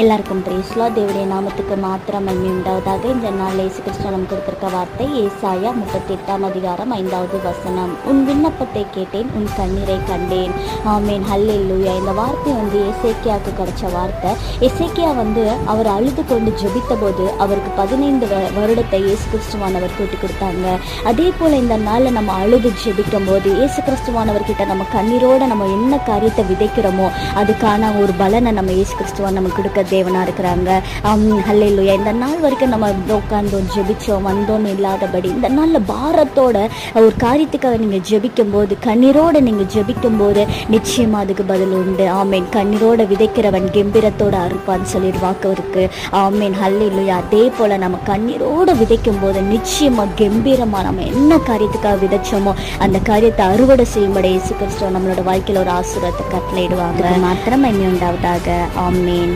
எல்லாருக்கும் பிரேஸ்லா தேவனுடைய நாமத்துக்கு மாத்திரம் மகிமை உண்டாவதாக. இந்த நாள் இயேசு கிறிஸ்து நமக்கு கொடுத்திருக்க வார்த்தை ஏசாயா 38 உன் விண்ணப்பத்தை கேட்டேன், உன் கண்ணீரை கண்டேன். ஆமேன், ஹல்லேலூயா. இந்த வார்த்தை எசேக்கியாவுக்கு கிடைச்ச வார்த்தை. எசேக்கியா அவர் அழுது கொண்டு ஜெபித்த போது அவருக்கு 15 வருடத்தை இயேசு கிறிஸ்துவானவர் கூட்டி கொடுத்தாங்க. அதே போல் இந்த நாளில் நம்ம அழுது ஜெபிக்கும் போது இயேசு கிறிஸ்துவானவர்கிட்ட நம்ம கண்ணீரோட நம்ம என்ன காரியத்தை விதைக்கிறோமோ அதுக்கான ஒரு பலனை நம்ம இயேசு கிறிஸ்துவான் நமக்கு கொடுக்க தேவனா இருக்கிறாங்க. ஹல்லேலூயா. இந்த நாள் வரைக்கும் நம்ம உட்கார்ந்தோம், ஜெபிச்சோம், வந்தோன்னு இல்லாதபடி இந்த நாளில் பாரத்தோட ஒரு காரியத்துக்காக நீங்கள் ஜெபிக்கும் போது, கண்ணீரோடு நீங்கள் ஜெபிக்கும் போது நிச்சயமாக அதுக்கு பதில் உண்டு. ஆமேன். கண்ணீரோட விதைக்கிறவன் கெம்பீரத்தோட அறுப்பான்னு சொல்லிடுவாக்கு இருக்கு. ஆமேன், ஹல்லேலூயா. அதே போல் நம்ம கண்ணீரோடு விதைக்கும் போது நிச்சயமாக கெம்பீரமாக நம்ம என்ன காரியத்துக்காக விதைச்சோமோ அந்த காரியத்தை அறுவடை செய்யும்படி இயேசு கிறிஸ்துவ நம்மளோட வாழ்க்கையில் ஒரு ஆசீர்வாதத்தை கட்டளையிடுவாங்க. மாத்திரம் மகிமை உண்டாவதாக. ஆமேன்.